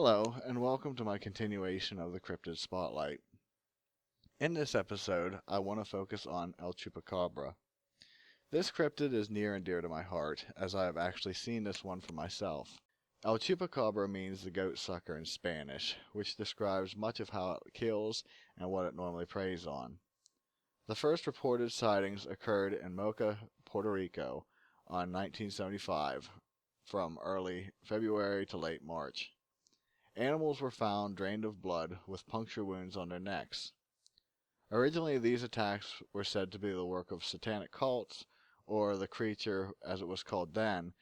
Hello, and welcome to my continuation of the Cryptid Spotlight. In this episode, I want to focus on El Chupacabra. This cryptid is near and dear to my heart, as I have actually seen this one for myself. El Chupacabra means the goat sucker in Spanish, which describes much of how it kills and what it normally preys on. The first reported sightings occurred in Mocha, Puerto Rico on 1975, from early February to late March. Animals were found drained of blood with puncture wounds on their necks. Originally, these attacks were said to be the work of satanic cults, or the creature, as it was called then,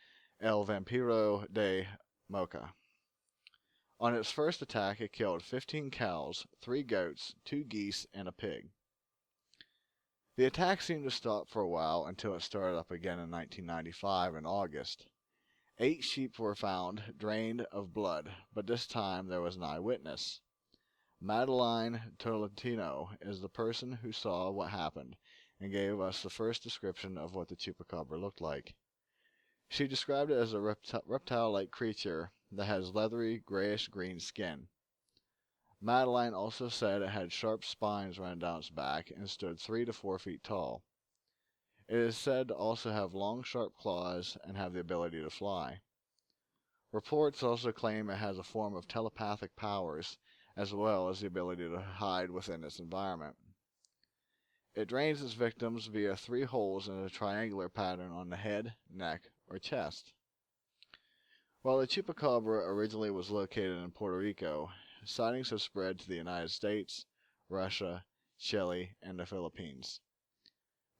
El Vampiro de Mocha. On its first attack, it killed 15 cows, 3 goats, 2 geese, and a pig. The attack seemed to stop for a while until it started up again in 1995 in August. 8 sheep were found, drained of blood, but this time there was an eyewitness. Madeline Tolentino is the person who saw what happened and gave us the first description of what the chupacabra looked like. She described it as a reptile-like creature that has leathery, grayish-green skin. Madeline also said it had sharp spines running down its back and stood 3 to 4 feet tall. It is said to also have long, sharp claws and have the ability to fly. Reports also claim it has a form of telepathic powers, as well as the ability to hide within its environment. It drains its victims via 3 holes in a triangular pattern on the head, neck, or chest. While the chupacabra originally was located in Puerto Rico, sightings have spread to the United States, Russia, Chile, and the Philippines.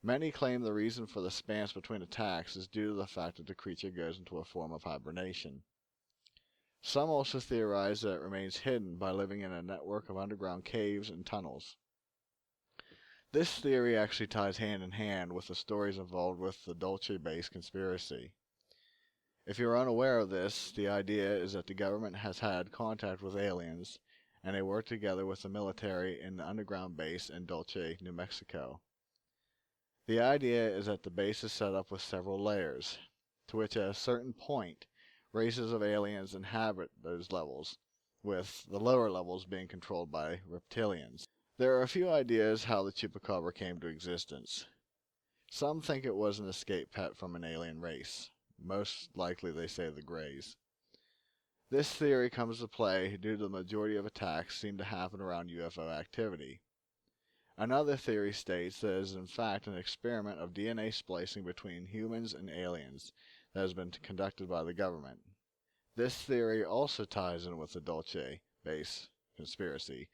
Many claim the reason for the spans between attacks is due to the fact that the creature goes into a form of hibernation. Some also theorize that it remains hidden by living in a network of underground caves and tunnels. This theory actually ties hand in hand with the stories involved with the Dulce-based conspiracy. If you're unaware of this, the idea is that the government has had contact with aliens, and they work together with the military in the underground base in Dulce, New Mexico. The idea is that the base is set up with several layers, to which at a certain point, races of aliens inhabit those levels, with the lower levels being controlled by reptilians. There are a few ideas how the chupacabra came to existence. Some think it was an escape pet from an alien race. Most likely they say the Greys. This theory comes to play due to the majority of attacks seem to happen around UFO activity. Another theory states that it is in fact an experiment of DNA splicing between humans and aliens that has been conducted by the government. This theory also ties in with the Dulce-based conspiracy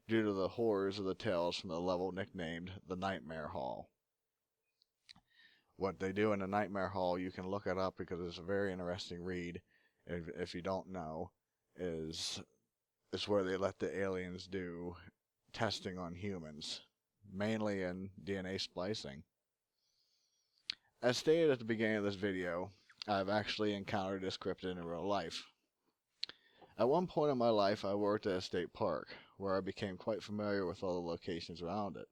due to the horrors of the tales from the level nicknamed the Nightmare Hall. What they do in the Nightmare Hall, you can look it up because it's a very interesting read. If you don't know, it's where they let the aliens do testing on humans, mainly in DNA splicing. As stated at the beginning of this video, I've actually encountered this cryptid in real life. At one point in my life, I worked at a state park, where I became quite familiar with all the locations around it.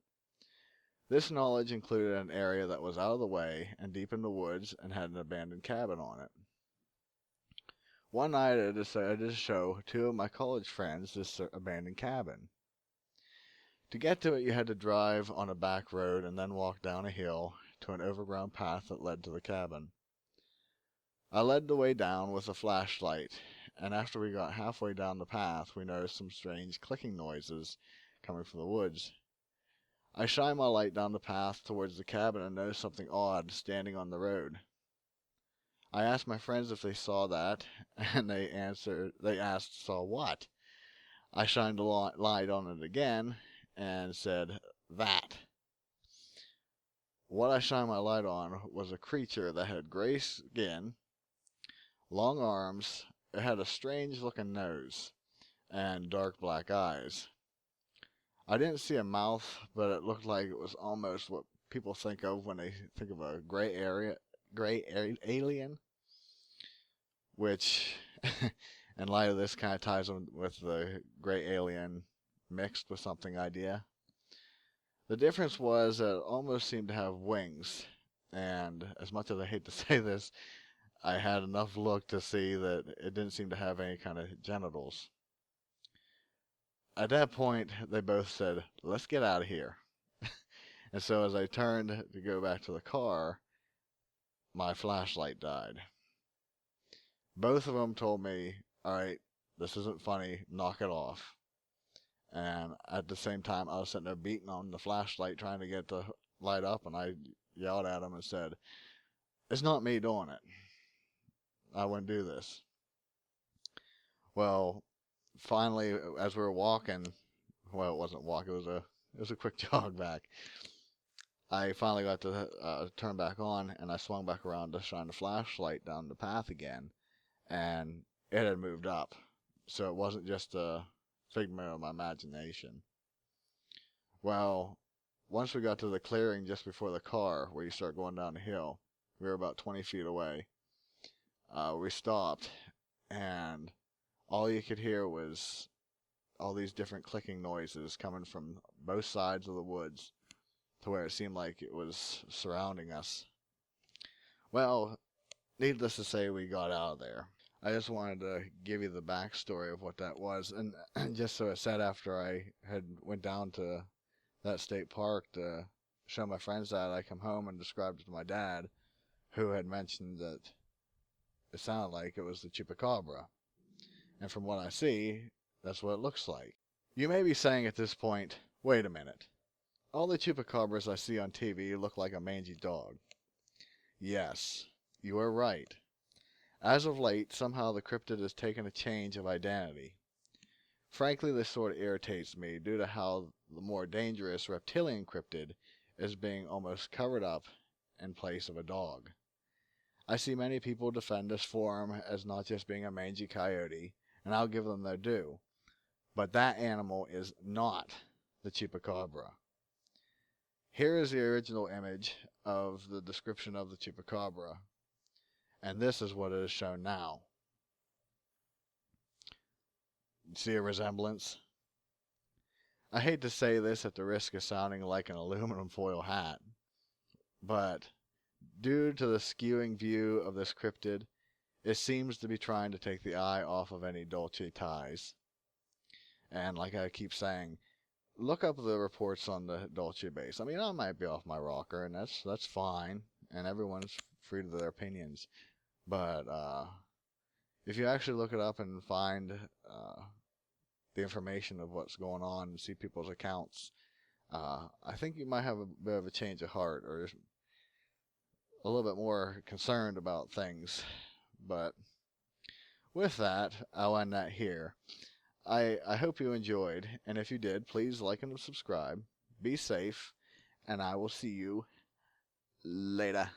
This knowledge included an area that was out of the way and deep in the woods and had an abandoned cabin on it. One night I decided to show 2 of my college friends this abandoned cabin. To get to it, you had to drive on a back road and then walk down a hill to an overgrown path that led to the cabin. I led the way down with a flashlight, and after we got halfway down the path, we noticed some strange clicking noises coming from the woods. I shined my light down the path towards the cabin and noticed something odd standing on the road. I asked my friends if they saw that, and they asked, saw what? I shined the light on it again and said, that. What I shined my light on was a creature that had gray skin, long arms, it had a strange looking nose, and dark black eyes. I didn't see a mouth, but it looked like it was almost what people think of when they think of a gray alien, which in light of this kind of ties in with the gray alien mixed with something idea. The difference was that it almost seemed to have wings, and as much as I hate to say this, I had enough look to see that it didn't seem to have any kind of genitals. At that point, they both said, "Let's get out of here." And so as I turned to go back to the car, my flashlight died. Both of them told me, "All right, this isn't funny, knock it off." And at the same time, I was sitting there beating on the flashlight trying to get it to light up, and I yelled at them and said, "It's not me doing it. I wouldn't do this." Well, finally, as we were walking, well, it wasn't walk, it was a quick jog back. I finally got to turn back on, and I swung back around to shine the flashlight down the path again, and it had moved up. So it wasn't just a figment of my imagination. Well, once we got to the clearing just before the car, where you start going down the hill, we were about 20 feet away. We stopped, and all you could hear was all these different clicking noises coming from both sides of the woods, to where it seemed like it was surrounding us. Well, needless to say, we got out of there. I just wanted to give you the backstory of what that was, and just so it said after I had went down to that state park to show my friends that, I come home and described it to my dad, who had mentioned that it sounded like it was the Chupacabra. And from what I see, that's what it looks like. You may be saying at this point, wait a minute. All the Chupacabras I see on TV look like a mangy dog. Yes, you are right. As of late, somehow the cryptid has taken a change of identity. Frankly, this sort of irritates me due to how the more dangerous reptilian cryptid is being almost covered up in place of a dog. I see many people defend this form as not just being a mangy coyote, and I'll give them their due. But that animal is not the Chupacabra. Here is the original image of the description of the Chupacabra, and this is what it is shown now. See a resemblance? I hate to say this at the risk of sounding like an aluminum foil hat, but due to the skewing view of this cryptid, it seems to be trying to take the eye off of any Dolce ties. And like I keep saying, look up the reports on the Dolce base. I mean, I might be off my rocker, and that's fine, and everyone's free to their opinions. But if you actually look it up and find the information of what's going on and see people's accounts, I think you might have a bit of a change of heart, or a little bit more concerned about things. But with that, I'll end that here. I hope you enjoyed, and if you did, please like and subscribe. Be safe, and I will see you later.